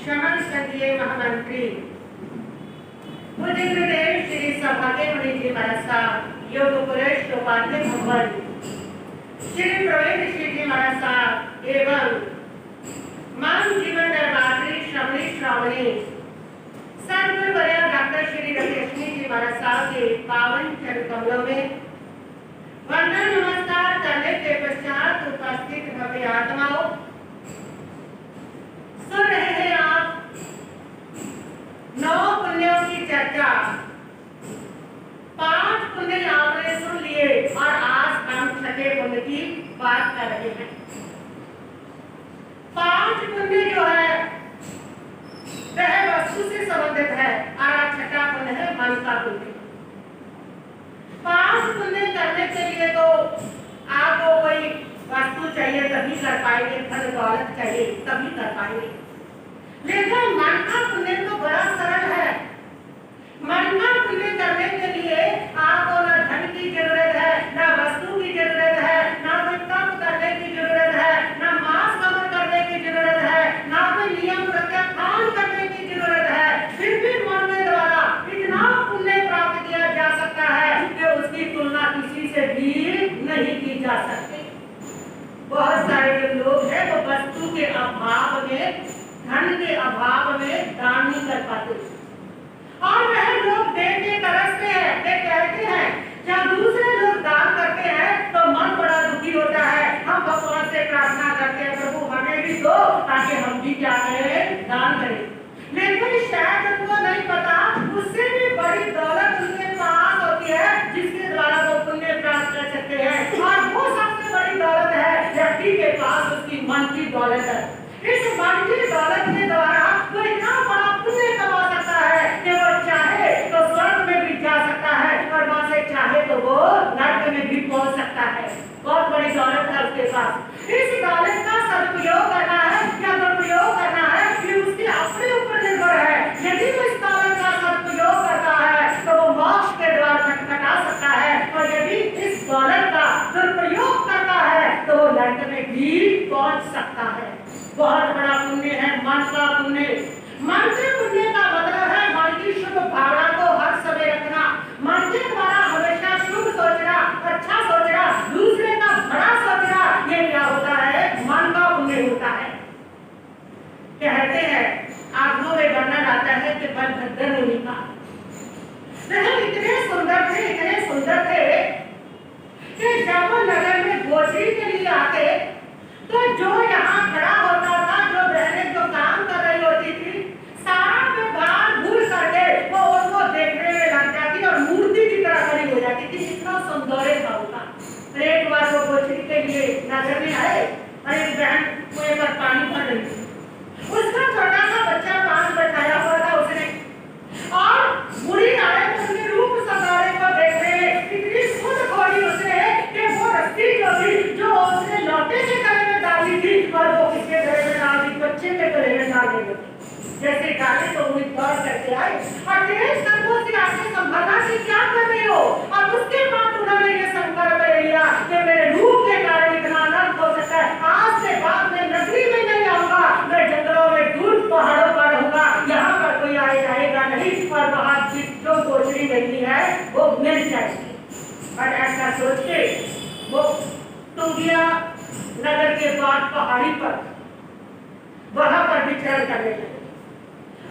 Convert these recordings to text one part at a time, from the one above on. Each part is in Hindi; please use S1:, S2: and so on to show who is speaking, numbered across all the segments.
S1: शमन सदिये महामंत्री मुझे गुरुदेव श्री सौभाग्य मुनि जी महाराज साहब, योग पुरुष उपाध्याय भवन, श्री प्रवीण ऋषि जी महाराज साहब एवं मान जीवन दरबारी श्रवणी श्रावणी सदगुरु वर्य डॉक्टर श्री रविलक्ष्मी जी महाराज साहब के पावन चरण कमलों में वंदन नमस्कार करने के पश्चात उपस्थित भव्य आत्माओं, सुन रहे हैं आप 9 पुण्यों की चर्चा। 5 पुण्य आपने सुन लिए और आज हम 6ठे पुण्य की बात कर रहे हैं। 5 पुण्य जो है वह वस्तु से संबंधित है और 6ठा पुण्य है मन का पुण्य। 5 पुण्य करने के लिए तो आपको कोई वस्तु चाहिए तभी कर पाएंगे, धन दौलत चाहिए तभी कर पाएंगे। लेकिन मन का पुण्य तो बड़ा सरल है। मन का पुण्य करने के लिए आपको न धन की जरूरत है, न वस्तु की जरूरत है, न कोई तप करने की जरूरत है, न मांस कमर करने की जरूरत है, न कोई नियम प्रत्याख्यान करने की जरूरत है। फिर भी मन के द्वारा इतना पुण्य प्राप्त किया जा सकता है कि उसकी तुलना किसी से भी नहीं की जा सकती। बहुत सारे जो लोग हैं वो वस्तु के अभाव में, धन के अभाव में दान नहीं कर पाते और वह लोग दे के तरसते हैं। वे कहते हैं जब दूसरे लोग दान करते हैं तो मन बड़ा दुखी होता है। हम भगवान से प्रार्थना करते हैं प्रभु हमें भी दो ताकि हम भी क्या करें, दान करें। लेकिन शायद उनको नहीं पता उससे भी बड़ी दौलत उनके पास होती है जिसके द्वारा वो पुण्य प्राप्त कर सकते हैं और वो सबसे बड़ी दौलत है व्यक्ति के पास उसकी मन की दौलत है। इस मन की दौलत के द्वारा वो इतना बड़ा पुण्य कमा सकता है कि वो चाहे तो स्वर्ग में भी जा सकता है और वहां से चाहे तो वो नरक में भी पहुंच सकता है। बहुत बड़ी दौलत है उसके पास। इस दौलत का सदुपयोग करना है या दुरुपयोग करना है ये उसके अपने ऊपर निर्भर है। यदि वो इस दौलत का सदुपयोग करता है तो वो मोक्ष के द्वार खटखटा सकता है और यदि इस दौलत का दुरुपयोग करता है तो वो नरक में भी पहुंच सकता है। बहुत बड़ा पुण्य है मन का पुण्य। मन के पुण्य का मतलब है मन की शुभ भावना को हर समय रखना, मन के द्वारा हमेशा शुभ सोचना, अच्छा सोचना, दूसरे का भला सोचना। ये क्या होता है, मन का पुण्य होता है। कहते हैं आत्मा में वर्णन आता है कि बलभद्र मुनि का वह इतने सुंदर थे कि जब वो नगर में गोचरी के लिए आते तो जो यहाँ खड़ा होता था, जो बहनें जो काम कर रही होती थी, सारा व्यवहार भूल करके वो उनको देखने में लग जाती और मूर्ति की तरह खड़ी हो जाती थी। इतना सौंदर्य था उनका। एक बार वो गोचरी के लिए नगर में आए और एक बहन कुएं पर पानी भर रही थी। उसका छोटा सा बच्चा पास बैठाया हुआ था उसने और बुढ़ी आए तो उसके रूप सजाने को देखने में इतनी खुद खोली उसने कि वो रस्सी जो उसने लौटे के गले में डाली थी और वो किसके गले में डाल दी, बच्चे के गले में डाल दी। जैसे डाले तो वो दौड़ करके आए और तेज कदमों से आके संभाला कि क्या कर रहे हो। और उसके बाद उन्होंने ये संकल्प लिया कि मेरे रूप के कारण इतना अनर्थ हो सकता है, आज से बाद में नगरी में नहीं आऊंगा, मैं जंगलों में दूर पहाड़ों पर रहूंगा, यहाँ पर कोई आए जाएगा नहीं और वहां जो गोचरी मिलती है वो मिल जाएगी। और ऐसा सोच के वो टुंगिया नगर के बाद पहाड़ी पर वहां पर विचरण करने लगे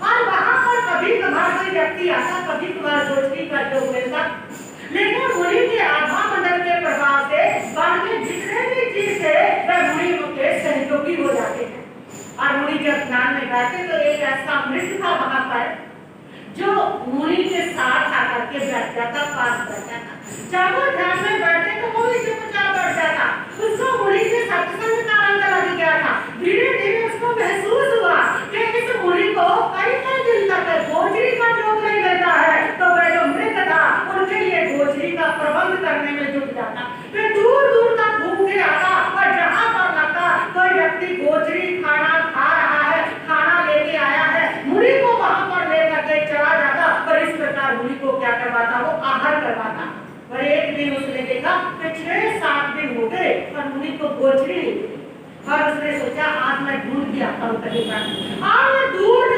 S1: और वहां पर कभी कभार कोई व्यक्ति आता, कभी कभार गोचरी का योग मिलता। लेकिन मुनि के आभा मंडल के प्रभाव से वन के जितने भी चीज थे वह मुनि के सहयोगी हो जाते हैं। और मुनि जब ध्यान में बैठे तो एक ऐसा मृत था वहां पर जो मुनि के साथ आकर के बैठ जाता, पास बैठ जाता। जब वो ध्यान में बैठे तो वो भी चुपचाप बैठ जाता। उसको मुनि के सत्संग का रंग लग गया था। धीरे धीरे उसको महसूस हुआ कि इस मुनि को कई दिन तक गोचरी का योग नहीं मिलता है। तो वह जो मृत था उनके लिए गोचरी का प्रबंध करने में जुट जाता। वे दूर दूर तक घूम के आता और जहाँ पर लगता कोई व्यक्ति गोचरी खाना खा रहा है, खाना लेके आया है, मुनि को वहां पर लेकर के चला जाता और इस प्रकार मुनि को क्या करवाता, वो आहार करवाता। और एक दिन उसने देखा कि 6-7 दिन हो गए और मुनि को गोचरी नहीं मिली और उसने सोचा आज मैं ढूंढ के आता हूँ कहीं पर। और मैं दूर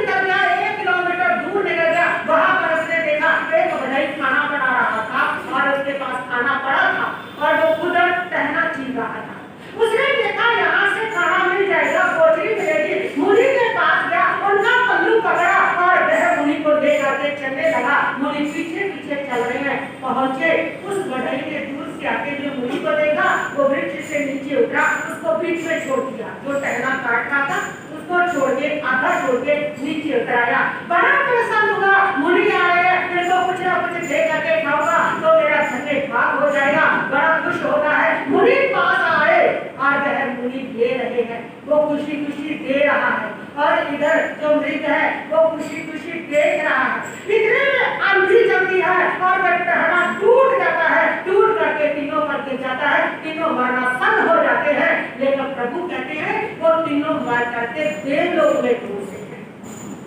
S1: आके जो मुनि को देखा वो वृक्ष से नीचे उतरा, उसको बीच में छोड़ दिया, जो टहना काट रहा था उसको छोड़ के आधा छोड़ के नीचे उतराया। बड़ा प्रसन्न हुआ, मुनि आ रहे हैं, फिर तो कुछ ना कुछ दे करके खाऊंगा तो मेरा धन्य भाग हो जाएगा, बड़ा खुश होता है। मुनि पास आए और वह मुनि दे रहे हैं, वो खुशी खुशी दे रहा है और इधर जो मृग है वो खुशी खुशी देख रहा है। इतने में आंधी चलती है और वह टहना टूट जाता है, टूट करके तीनों पर गिर जाता है, तीनों मरणासन हो जाते हैं। लेकिन प्रभु कहते हैं वो तीनों मर करके देवलोक में पहुंचे हैं।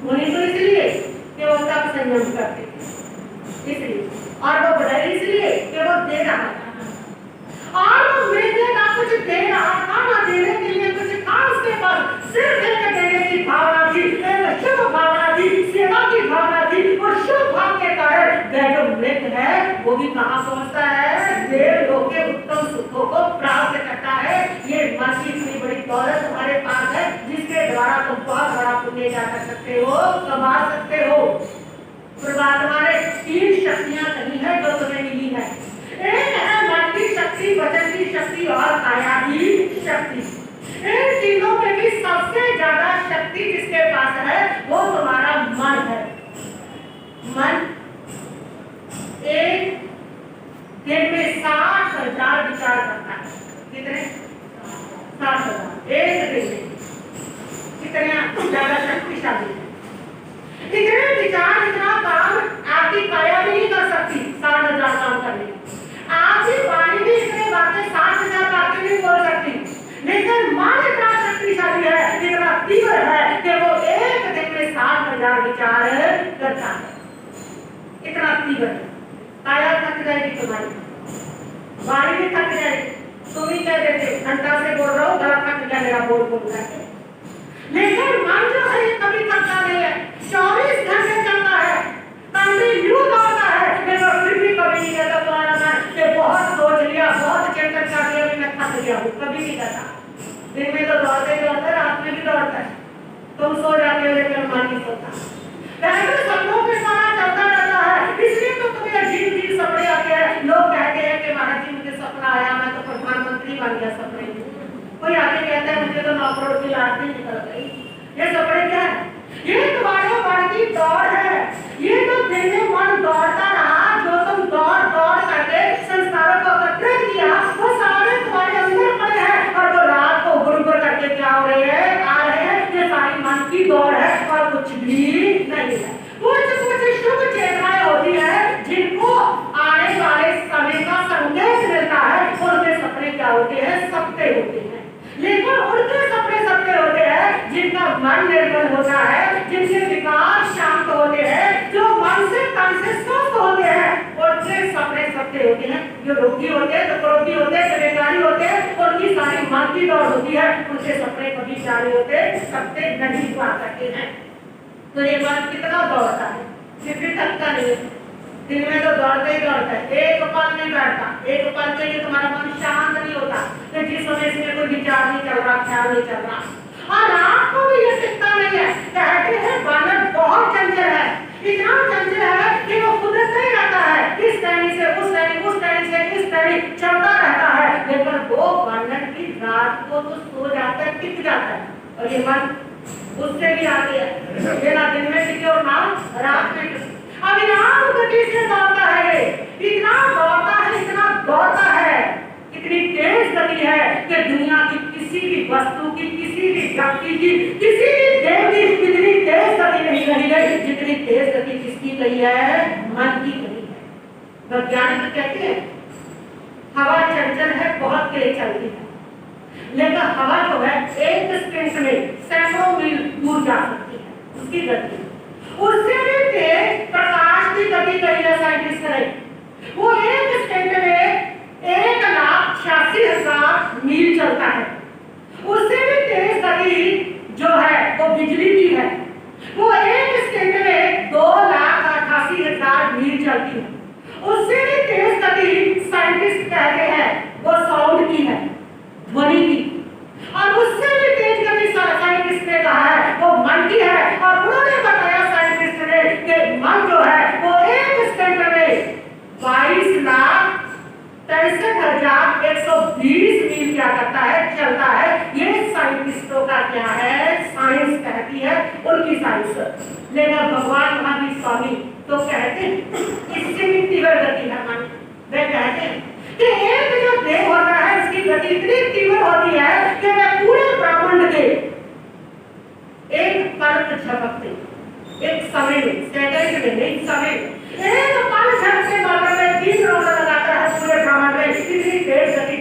S1: मुनि तो इसलिए कि वो तप संयम करते थे, इसलिए, और वो बधाई इसलिए कि वो दे रहा था और वो मृग का कुछ दे रहा था, ना देने के लिए कुछ था उसके पास, सिर्फ एक देने की भावना थी, एक शुभ भावना थी, सेवा की भावना थी। और शुभ भाव के कारण वह जो मृग है वो भी कहाँ पहुंचता है, देवलोक के उत्तम सुखों को प्राप्त करता है। ये मन की इतनी बड़ी दौलत हमारे पास है जिसके द्वारा तुम बहुत बड़ा पुण्य जा सकते हो, कमा सकते हो। परमात्मा ने 3 शक्तियां कही है जो तुम्हें मिली है, एक है मन की शक्ति, वचन की शक्ति और काया की शक्ति। इन तीनों में भी सबसे ज्यादा शक्ति जिसके पास है वो तुम्हारा मन है। मन एक दिन में 60,000 विचार करता है। कितने? 60,000 एक दिन में। कितने ज्यादा शक्तिशाली है। इतने विचार, इतना काम आपकी काया भी नहीं कर सकती 60,000 काम करने। आपकी वाणी भी इतने बातें 60,000 बातें नहीं बोल सकती, लेकिन मन इतना शक्तिशाली है, इतना तीव्र है कि वो एक दिन में 60,000 विचार करता है। इतना तीव्र है। काया थक जाएगी तुम्हारी, वाणी भी थक जाएगी। तुम ही कह देते घंटा से बोल रहा हूँ, गला थक गया मेरा बोल बोल करके। लेकिन मन जो है कभी थकता नहीं है, 24 घंटे चलता है, कंटिन्यू दौड़ता है, लेकिन फिर भी कभी नहीं कहता तुम्हारा मन कि बहुत सोच लिया, बहुत चिंतन कर लिया, मैं थक गया हूँ, कभी नहीं कहता। दिन में तो दौड़ते दौड़ते, रात में भी दौड़ता है। तुम सो जाते हो लेकिन मन नहीं सोता। वैसे सपनों के साथ चलता रहता है, इसलिए तो तुम्हें अजीब सपने आते हैं। लोग कहते हैं कि महाराज जी मुझे सपना आया, मैं तो प्रधानमंत्री बन गया सपने में। कोई आके कहता है मुझे तो नौकरों की लाटरी निकल गई। ये सपने क्या है? ये तुम्हारे मन की दौड़ है। ये तो दिन में मन दौड़ता रहा, जो तुम दौड़ दौड़ करके संस्कारों को एकत्रित किया, वो सारे तुम्हारे अंदर पड़े हैं और वो रात को गुरुकुल करके क्या हो रहे हैं, आ रहे हैं। ये सारी मन की दौड़ है और कुछ भी नहीं है। कुछ शुभ चेतनाएं होती है जिनको आने वाले समय का संकेत मिलता है, उनके सपने क्या होते हैं, सत्य होते हैं। लेकिन उनके सपने सत्य होते हैं जिनका मन निर्मल होता है, जिनके विकार शांत होते हैं, जो मन से तन से स्वस्थ होते हैं, उनके सपने सत्य होते हैं। जो रोगी होते हैं, जो क्रोधी होते हैं, जो बेकारी होते हैं, उनकी सारी मन की दौड़ होती है, उनके सपने कभी जारी होते सत्य नहीं हुआ करते हैं। तो ये मन कितना दौड़ता है, फिर भी थकता नहीं है। दिन में तो दौड़ते ही दौड़ता है, एक पल नहीं बैठता, एक पल के लिए तुम्हारा मन शांत नहीं होता कि जिस समय इसमें कोई विचार नहीं चल रहा, ख्याल नहीं चल रहा। और रात को भी ये टिकता नहीं है। कहते हैं बानर बहुत चंचल है, इतना चंचल है कि वो खुद नहीं रहता है, इस टहनी से उस टहनी, उस टहनी से इस टहनी चलता रहता है। लेकिन वो बानर की रात को तो सो जाता है, टिक जाता है, और ये मन उससे भी आगे है। ये ना दिन में टिके और ना रात में टिके, अविराम गति से दौड़ता है। इतना दौड़ता है, इतना दौड़ता है, इतनी तेज गति है कि दुनिया की किसी भी वस्तु की, किसी भी व्यक्ति की, किसी भी देव की इतनी तेज गति नहीं रही है जितनी तेज गति किसकी गई है, मन की गई है। वैज्ञानिक कहते हैं हवा चंचल है, बहुत तेज चलती है, लेकिन हवा जो है एक सेकंड में सैकड़ों मील दूर जा सकती है, उसकी गति। उससे भी तेज प्रकाश की गति कही है साइंटिस्ट ने। वो एक सेकंड में 1,86,000 मील चलता है। उससे भी तेज गति जो है वो बिजली की है, वो एक सेकंड में 2,88,000 मील चलती है। उससे भी तेज गति साइंटिस्ट कहते हैं वो साउंड की है, ध्वनि की। और उससे भी तेज गति साइंटिस्ट ने कहा है वो मन की है। और उन्होंने बताया साइंटिस्ट ने कि मन जो है वो एक सेकंड में 22,63,000 उनकी साइंस। लेकिन भगवान महावीर स्वामी तो कहते हैं इससे भी तीव्र गति है मन। वे कहते हैं कि एक जो देव होता है उसकी गति इतनी तीव्र होती है कि वह पूरे ब्रह्मांड के एक पल झपकते, एक समय में, सेकंड में नहीं, समय में एक पल झपकते मात्र में 3 राउंड लगाता है पूरे ब्रह्मांड में। इतनी तेज गति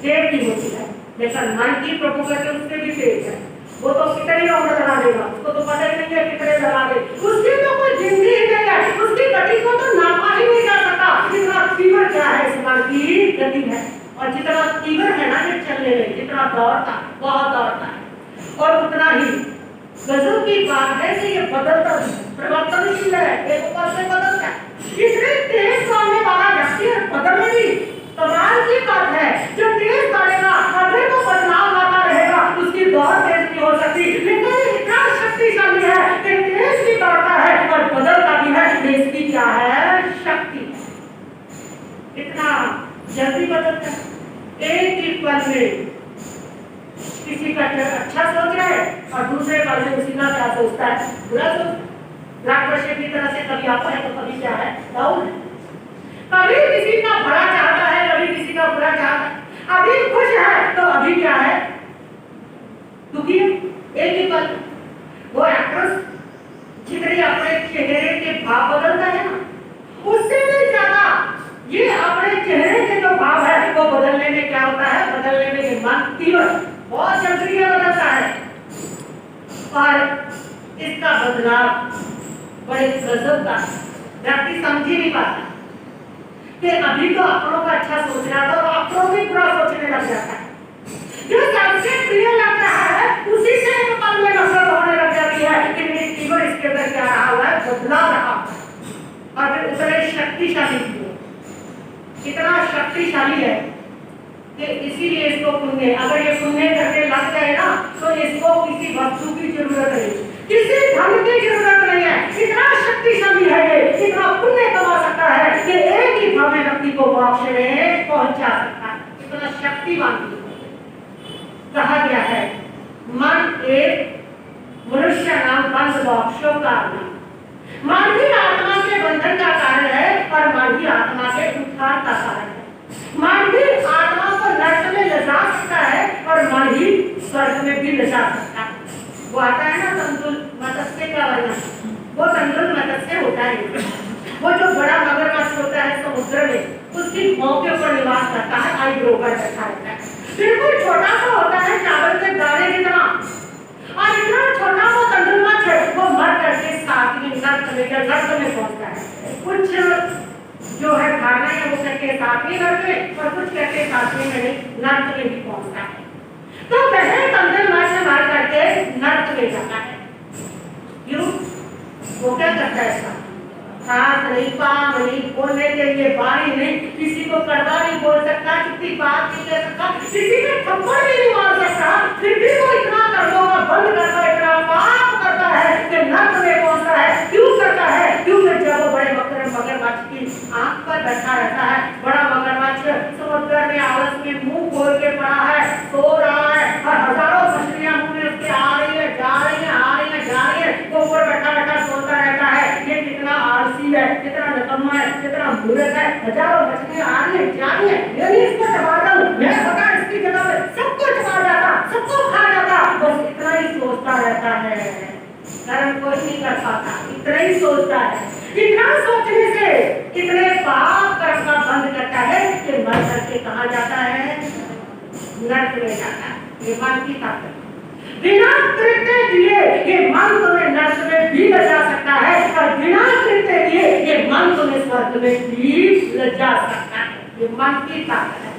S1: देव की होती है। लेकिन मन की प्रभु कहते उससे भी तेज है। वो तो कितने राउंड लगा देगा, उसको तो पता ही नहीं है कितने लगा दे, उसकी तो कोई गिनती ही नहीं है, उसकी गति को तो नापा ही नहीं जा सकता। इतना तीव्र क्या है इस मन की गति है। और जितना तीव्र है ना ये चलने में, जितना दौड़ता, बहुत दौड़ता है। और उतना ही गजब की बात है कि ये बदलता परिवर्तनशील है, एक ऊपर से बदलता है। इतने तेज दौड़ने वाला व्यक्ति बदलने भी कमाल की बात है। जो तेज दौड़ेगा अगर तो बदलाव आता रहेगा, उसकी दौड़ तेज नहीं हो सकती। लेकिन इतना शक्तिशाली है कि तेज भी दौड़ता है और बदलता भी है। इसकी क्या है शक्ति, इतना जल्दी बदलता है। एक ही पल में किसी का अच्छा सोच रहा है और दूसरे पल में उसी का क्या सोचता है, बुरा सोचता। राक्षस की तरह से कभी आता है तो कभी क्या है डाउन है। कभी किसी का भला चाहता है, कभी किसी का बुरा चाहता है। अभी खुश है तो अभी क्या है दुखी है। एक ही पल वो एक्ट्रेस जितनी अपने चेहरे के भाव बदलता है ना, उससे भी ज्यादा ये अपने चेहरे के जो भाव है वो बदलने में क्या होता है, बदलने में ये मन तीव्र बहुत जल्दी बदलता है। और इसका बदलाव बड़े गजब का व्यक्ति समझ ही नहीं पाता कि अभी तो अपनों का अच्छा सोच रहा था और अपनों भी बुरा सोचने लग जाता है। जो सबसे प्रिय लग रहा है उसी से एक पल में नफरत होने लग जाती है कि मेरी तीव्र इसके अंदर क्या रहा हुआ है, बदला रहा है। और फिर उतने शक्तिशाली इतना शक्तिशाली है कि इसीलिए इसको पुण्य, अगर ये पुण्य करके लग जाए ना तो इसको किसी वस्तु की जरूरत नहीं, किसी धन की जरूरत नहीं है। इतना शक्तिशाली है ये, इतना पुण्य कमा सकता है कि एक ही भाव में व्यक्ति को मोक्ष में पहुंचा सकता है। इतना शक्तिवान कहा गया है। मन एक मनुष्य नाम बंध मोक्षों का नाम। मन ही आत्मा के बंधन का कारण है और मन ही आत्मा के उद्धार का कारण है। मन ही आत्मा को नरक में ले जा सकता है और मन ही स्वर्ग में भी ले जा सकता है। वो आता है ना तंदुल मत्स्य का वर्णन, वो तंदुल मत्स्य होता है, वो जो बड़ा मगरमच्छ होता है समुद्र में, उसकी भौं के ऊपर निवास करता है, आईब्रो पर बैठा रहता है। बिल्कुल छोटा सा होता है, चावल के दाने जितना, और इतना छोटा वो तंदुल मत्स्य है, वो मर करके सातवीं नर्क में पहुंचता है। कुछ जो है धारणा है वो कहते हैं सातवीं नर्क में, और कुछ कहते हैं सातवीं में नहीं, नर्क में भी पहुंचता है। तो पहले तंदुल मत्स्य मार करके नर्क में जाता है। क्यों? वो क्या करता है इसका हाथ नहीं, पाँव नहीं, बोलने के लिए वाणी नहीं, किसी को कड़वा नहीं बोल सकता, किसी बात नहीं कह सकता, किसी के थप्पड़ भी नहीं मार सकता, फिर भी वो इतना कर्मों का बंद करता है, इतना पाप करता है कि नर्क में पहुंचता है। क्यों करता है? क्योंकि जब वो बड़े मगरमच्छ की आंख पर बैठा रहता है, बड़ा मगरमच्छ समुद्र में आलस में मुंह खोल के पड़ा है, सो रहा है, और हजारों मछलियां मुंह में उसके आ रही है, जा रही है, आ रही है, जा रही है, वो ऊपर बैठा बैठा सोता रहता है। ये कितना आलसी है, कितना निकम्मा है, कितना मूर्ख है, हजारों मछलियां आ रही है, जा रही है, यदि इसको चबा दूं, मैं होता इसकी जगह पे सबको चबा जाता, सबको खा जाता, बस इतना ही सोचता रहता है। कर्म कोई नहीं कर पाता, इतना ही सोचता है। इतना सोचने से इतने पाप कर्म का बंद करता है कि मर करके कहाँ जाता है, नर्क में जाता है। ये मन की ताकत, बिना कृत्य किए ये मन तुम्हें नर्क में भी ले जा सकता है, और बिना कृत्य किए ये मन तुम्हें स्वर्ग में भी ले जा सकता है। ये मन की ताकत है।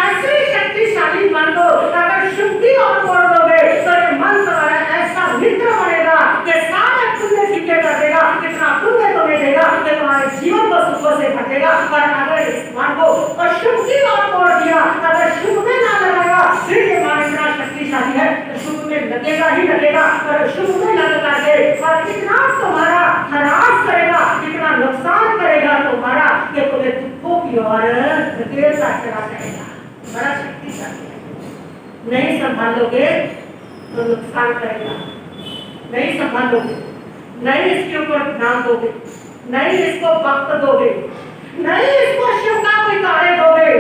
S1: ऐसे शक्तिशाली मन को अगर शुद्धि और तोड़ दोगे तो ये मन तुम्हारा ऐसा मित्र बनेगा कि सारे पुण्य फीके कर देगा, कितना पुण्य तुम्हें देगा कि तुम्हारे जीवन को सुखों से भर देगा। और अगर इस मन को अशुद्धि और तोड़ दिया, अगर शुभ में ना लगाया, फिर ये मन इतना शक्तिशाली है तो शुभ में लगेगा ही लगेगा, और शुभ में लग करके और इतना तुम्हारा हरास करेगा, इतना नुकसान करेगा तुम्हारा कि तुम्हें दुखों की ओर धकेलता चला जाएगा। बड़ा शक्तिशाली है, नहीं संभालोगे तो नुकसान करेगा। नहीं संभालोगे, नहीं इसके ऊपर ध्यान दोगे, नहीं इसको वक्त दोगे, नहीं इसको शिव का कोई कार्य दोगे,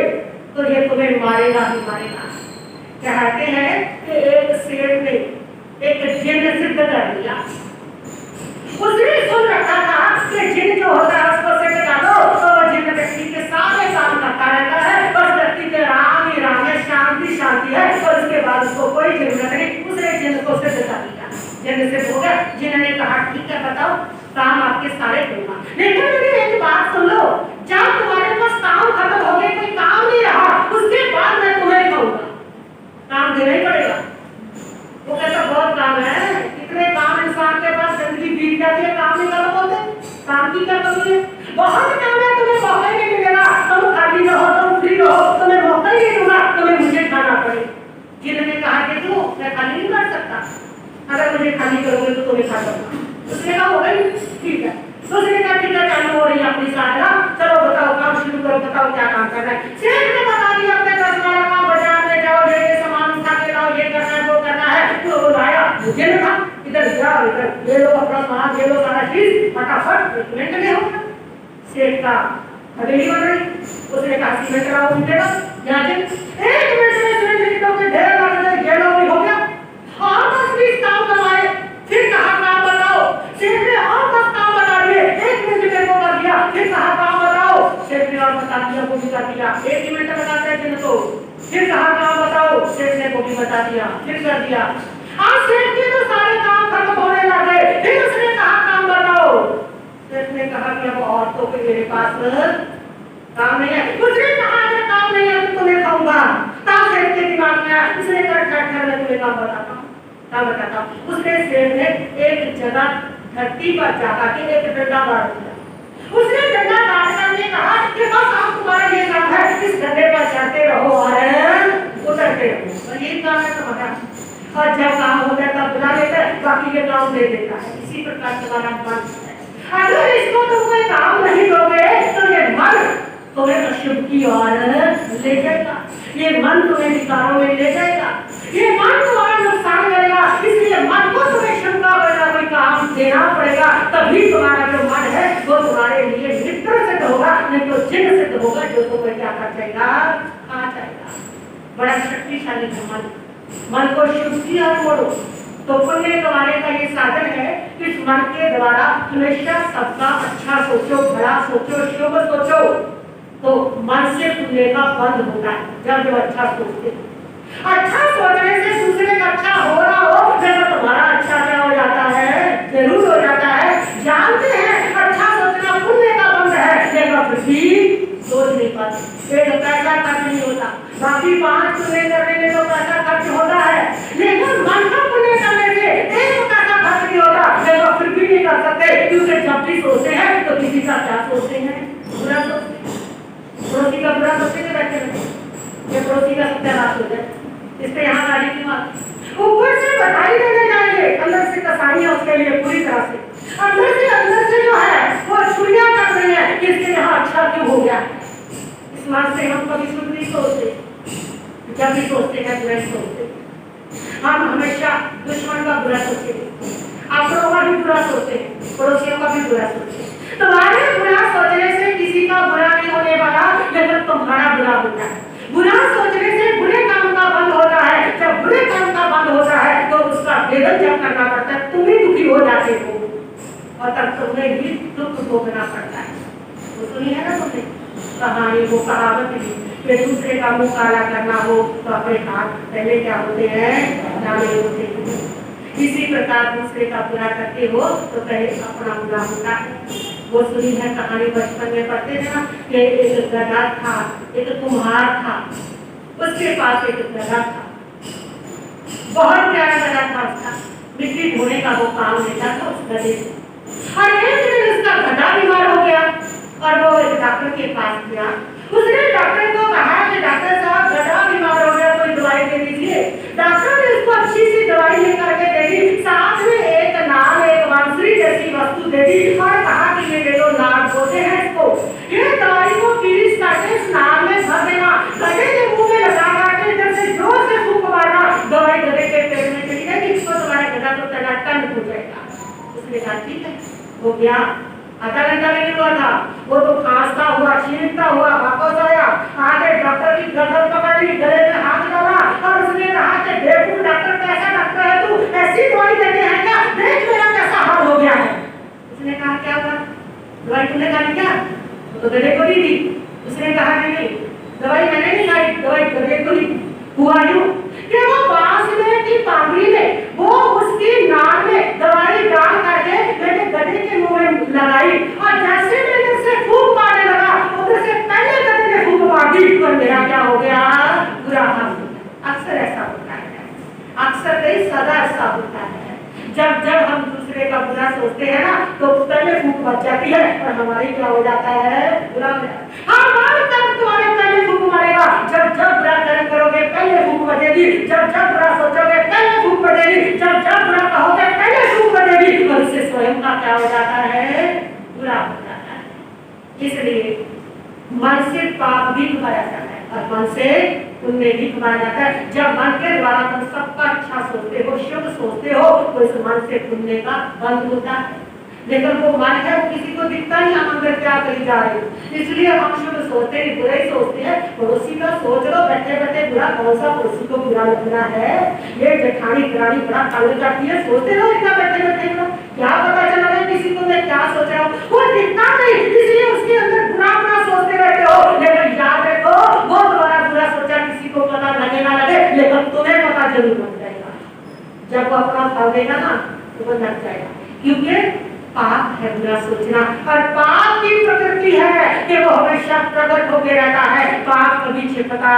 S1: तो ये तुम्हें मारेगा ही मारेगा। कहते हैं कि एक शेर ने एक जिन सिद्ध कर दिया। उसने सुन रखा था कि जिन जो होता है उसको सिद्ध कर दो तो वो जिन व्यक्ति के सारे काम करता रहता है, बस व्यक्ति के राम ही राम है, शांति शांति है, और उसके बाद उसको कोई जरूरत नहीं। उसने जिन को सिद्ध कर दिया, जिन सिद्ध हो गया। जिन्होंने कहा ठीक है बताओ काम आपके सारे दूंगा, लेकिन मेरी एक बात सुन लो, जब तुम्हारे पास काम खत्म हो गए, कोई काम नहीं रहा, उसके बाद मैं तुम्हें खाऊंगा। काम देना ही पड़ेगा। वो कहता बहुत काम है, इतने काम इंसान के पास जिंदगी बीत जाती है, काम नहीं खत्म होते, काम की क्या कमी है? बहुत काम है, तुम्हें मौका ही नहीं मिलेगा, तुम खाली रहो, तुम फ्री रहो, तुम्हें मौका ही नहीं दूंगा, तुम्हें मुझे खाना पड़े। जिन्होंने कहा कि तू मैं खाली नहीं कर सकता, अगर मुझे खाली करोगे तो तुम्हें खा सकता। उसने कहा हो गई ठीक है। तो उसने कहा ठीक है चालू हो रही है अपनी साधना, चलो बताओ काम शुरू करो, बताओ क्या काम करना है। सेठ ने बता दिया अपने कस्टमर का बाजार में जाओ, ये सामान उठा के लाओ, ये करना है वो करना है। तो लाया मुझे ना था, इधर जाओ, इधर ले लो अपना सामान, ले लो सारा चीज फटाफट 1 मिनट में हो गया। सेठ का हवेली बन रही, उसने कहा सीमेंट लाओ उठेगा यहाँ से 1 मिनट में सीमेंट ईंटों के ढेर लग गए, ये लो भी हो गया। और बस 20 काम करवाए, फिर कहा काम बताओ। सेठ ने और 10 काम बता दिए, 1 मिनट में वो कर दिया। फिर कहा काम बताओ, सेठ ने और बता दिया, वो भी कर दिया। 1 मिनट बताते हैं जिनको, फिर कहा काम बताओ, सेठ ने वो भी बता दिया, फिर कर दिया। आज सेठ के तो सारे काम खत्म होने लगे, फिर उसने कहा काम बताओ। सेठ ने कहा कि अब औरतों के मेरे पास काम नहीं है। उसने कहा अगर काम नहीं है तो तुम्हें खाऊंगा। तब सेठ के दिमाग में आया, उसने कहा ठहर मैं तुम्हें काम बताता हूँ, क्या बताता हूँ। उसने सेठ ने एक जगह धरती पर जाकर के एक डंडा गाड़ दिया। उसने डंडा गाड़कर ने कहा कि बस आप तुम्हारा ये काम है, इस डंडे पर चढ़ते रहो और उतरते रहो, और यही काम है तुम्हारा। और जब काम होता है तब बुला लेता है, बाकी के काम दे देता है। इसी प्रकार तुम्हारा मन है। अगर इसको तुम कोई काम नहीं दोगे तो ये मन तुम्हें अशुभ की ओर ले जाएगा, ये मन तुम्हें विकारों में ले जाएगा, ये मन तुम्हारा नुकसान करेगा। इसलिए मन को तुम्हें शुभ का कोई काम देना पड़ेगा, तभी तुम्हारा जो मन है वो तुम्हारे लिए मित्र सिद्ध होगा, नहीं तो जिन सिद्ध होगा जो तुम्हें क्या कर जाएगा, खा जाएगा। बड़ा शक्तिशाली है मन। मन को शुभ की ओर मोड़ो तो पुण्य कमाने का ये साधन है। इस मन के द्वारा हमेशा सबका अच्छा सोचो, बड़ा सोचो, शुभ सोचो, तो मन से पुण्य का बंद होता है। जब अच्छा सोचते, अच्छा सोचने से दूसरे का अच्छा हो रहा हो, तो तुम्हारा अच्छा क्या हो जाता है, जरूर हो जाता है। जानते हैं अच्छा सोचना पुण्य का बंद है, लेकिन फिर भी सोच नहीं पाते। एक पैसा खर्च नहीं होता, बाकी 5 पुण्य करने में तो पैसा खर्च होता है, लेकिन मन का पुण्य करने से एक पैसा खर्च नहीं होता, लेकिन फिर भी नहीं कर सकते, क्योंकि जब भी सोचते हैं तो किसी का क्या सोचते हैं, बुरा सोचते हैं। पड़ोसी का बुरा सोचते हैं, बैठे रहते हैं, पड़ोसी का सत्यानाश हो जाए। इससे यहाँ गाड़ी की बात, ऊपर से बधाई देने जाएंगे, अंदर से कसाई है उसके लिए पूरी तरह से, अंदर से जो है वो छुरियां कर रही है कि इसके यहाँ अच्छा क्यों हो गया। इस मन से हम कभी शुभ नहीं सोचते, जब भी सोचते हैं बुरा सोचते। हम हमेशा दुश्मन का बुरा सोचेंगे, अपनों का भी बुरा सोचते हैं, पड़ोसियों का भी बुरा सोचते हैं। तुम्हारे बुरा सोचने से किसी का बुरा नहीं होने वाला, लेकिन तुम्हारा बुरा होता है। बुरा सोचने से बुरे काम का बंद होता है। जब बुरे काम का बंद होता है तो उसका वेदन जब करना पड़ता है, तुम ही दुखी हो जाते हो और तब तुम्हें भी दुख भोगना पड़ता है। वो सुनी है ना तुमने कहानी, वो कहावत भी कि दूसरे का मुंह काला करना हो तो अपने हाथ पहले क्या होते हैं, काले होते हैं। इसी प्रकार दूसरे का बुरा करते हो तो पहले अपना बुरा होता है। वो सुनी है कहानी, बचपन में पढ़ते थे ना कि एक गधा था, एक कुम्हार था, उसके पास एक गधा था, बहुत प्यारा गधा था उसका, मिट्टी ढोने का वो काम लेता था उस गधे से। और एक दिन उसका गधा बीमार हो गया और वो एक डॉक्टर के पास गया। उसने डॉक्टर को कहा कि डॉक्टर साहब गधा बीमार हो गया, कोई दवाई दे दीजिए। डॉक्टर ने उसको अच्छी सी दवाई लेकर के दे दी, साथ में एक नाल, एक बांसुरी जैसी वस्तु दे दी और कहा कि ये ले लो, नाल बोलते हैं इसको, ये दवाई को पीस करके इस नाल में भर देना, गधे के मुंह में लगा करके इधर से जोर से फूंक मारना, दवाई गधे के पेट में चली जाएगी, इसको तुम्हारा गधा तो टनाटन हो जाएगा। उसने कहा ठीक है, वो गया, आधा घंटा नहीं हुआ था, वो तो खांसता हुआ छींकता हुआ वापस आया, आके डॉक्टर की गर्दन पकड़ ली, गले में हाथ डाला और उसने कहा कि देखो डॉक्टर कैसा डॉक्टर है तू, ऐसी दवाई देते हैं क्या, देख मेरा कैसा हाल हो गया है। उसने कहा क्या हुआ, दवाई तूने खाई क्या, तो गले को दी थी। उसने कहा नहीं, दवाई मैंने नहीं खाई, दवाई गले को दी। हुआ यूं कि वो बांसुरी की पागड़ी में वो उसकी नाक में दवाई डाल करके मेरे गधे के मुंह में लगाई और जैसे मैंने उसे फूंक मारने लगा उधर से पहले गधे ने फूंक मार दी और मेरा क्या हो गया, बुरा हाल हो गया। अक्सर ऐसा होता है, अक्सर नहीं सदा ऐसा होता है। जब जब हम दूसरे का बुरा सोचते हैं ना तो पहले फूंक बच जाती है और हमारी क्या हो जाता है, बुरा हो जाता है। हमारे तब तुम्हारे पहले फूंक मारेगा, जब जब बुरा कर्म करोगे पहले फूंक बजेगी, जब जब बुरा सोचोगे पहले फूंक बजेगी, जब जब बुरा कहोगे पहले फूंक बजेगी और इससे स्वयं का क्या हो जाता है, बुरा हो जाता है। इसलिए मन से पाप भी कमाया जाता है और मन से पुण्य भी कमाया जाता है। जब मन के द्वारा तुम सबका अच्छा सोचते हो, शुभ सोचते हो, तो इस मन से पुण्य का बंध होता है। लेकिन वो मन है वो किसी को दिखता नहीं हम अंदर क्या करी जा रहे हैं, इसलिए हम शुभ सोचते हैं, बुरा ही सोचते हैं। पड़ोसी का सोच लो, बैठे बैठे बुरा, कौन सा पड़ोसी को बुरा लगना है, ये जेठानी दरानी बड़ा तंग करती है, सोचते रहो इतना बैठे बैठे बुरा, क्या पता चला है किसी को मैं क्या सोच रहा हूँ, वो दिखता नहीं, इसलिए उसके अंदर बुरा बुरा सोचते रहते हो। लेकिन याद रखो वो तुम्हारा बुरा सोचा किसी को पता लगे ना लगे, लेकिन तुम्हें पता जरूर लग जाएगा। जब वो अपना फल देगा ना तो वो लग जाएगा, क्योंकि पाप है बुरा सोचना और पाप की प्रकृति है कि वो हमेशा प्रकट होकर रहता है, पाप कभी छिपता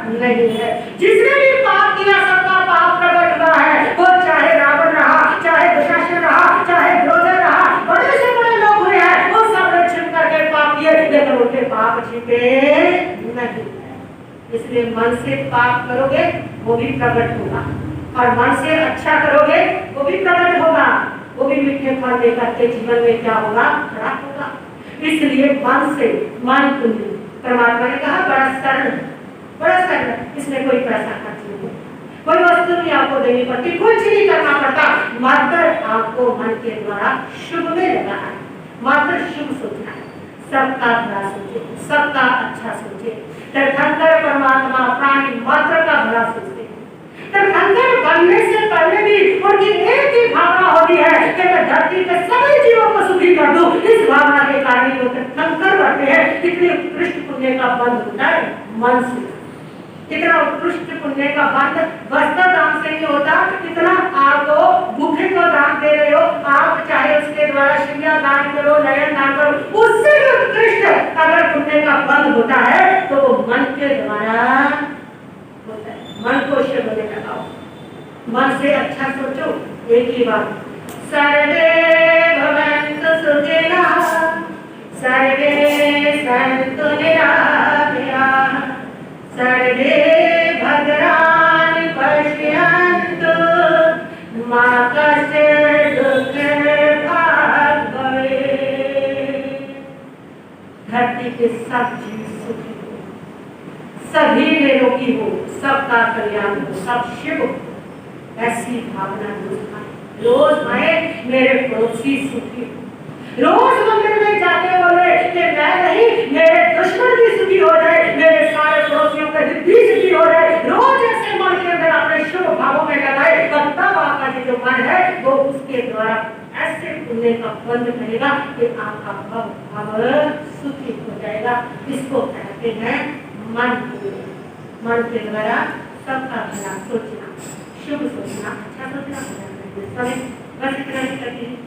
S1: नहीं है। जिसने भी पाप किया सबका पाप प्रकट हुआ है, वो चाहे रावण रहा, चाहे दुशासन रहा, चाहे द्रोण रहा, बड़े से बड़े लोग हुए हैं, वो सब ने छिप करके पाप किए, लेकिन उनके पाप छिपे नहीं। इसलिए मन से पाप करोगे वो भी प्रकट होगा और मन से अच्छा करोगे वो भी प्रकट होगा, वो भी मीठे फल लेकर के जीवन में क्या होगा, खड़ा होगा। इसलिए मन से मन पुण्य, परमात्मा ने कहा बड़ा सरल, बड़ा सरल, इसमें कोई पैसा खर्च नहीं, कोई वस्तु नहीं आपको देनी पड़ती, कुछ नहीं करना पड़ता, मात्र आपको मन के द्वारा शुभ में लगा है, मात्र शुभ सोचना है, सबका भला सोचे, सबका अच्छा सोचे। तीर्थंकर परमात्मा प्राणी मात्र का भला सोचते। तीर्थंकर बनने से पहले भी उनकी एक ही भावना होती है कि मैं धरती के सभी जीवों को सुखी कर दूं। इस भावना के कारण वो तीर्थंकर बनते हैं। कितने उत्कृष्ट पुण्य का बंध होता है मन से, कितना उत्कृष्ट पुण्य का बंध वस्त्र दान से नहीं होता, कितना आपको भूखे को दान दे रहे हो, आप चाहे उसके द्वारा शिविया दान करो, नयन दान करो, उससे भी उत्कृष्ट अगर पुण्य का बंध होता है तो वो मन के द्वारा होता है। मन को शुभ में लगाओ, मन से अच्छा सोचो। एक ही बात, सर्वे भवन्तु सुखिनः, सर्वे सन्तु निरामयाः, सर्वे भद्राणि पश्यन्तु, मा कश्चित् दुःखभाग् भवेत्। धरती के सब जीव सुखी हो, सभी निरोगी हो, सबका कल्याण हो, सब शिव हो, ऐसी भावना रोज मैं मेरे पड़ोसी सुखी हो। रोज मंदिर में जाके बोले कि मैं नहीं, मेरे दुश्मन भी सुखी हो जाए, मेरे सारे पड़ोसियों के भी सुखी हो जाए। रोज ऐसे मन के अंदर अपने शुभ भावों में लगाए, तब आपका जो मन है वो उसके द्वारा ऐसे पुण्य का बंध करेगा कि आपका भाव सुखी हो जाएगा। इसको कहते हैं मन। मन के द्वारा सबका भला सोचना, शुभ सोचना, अच्छा सोचना। बस इतना ही करती हूँ।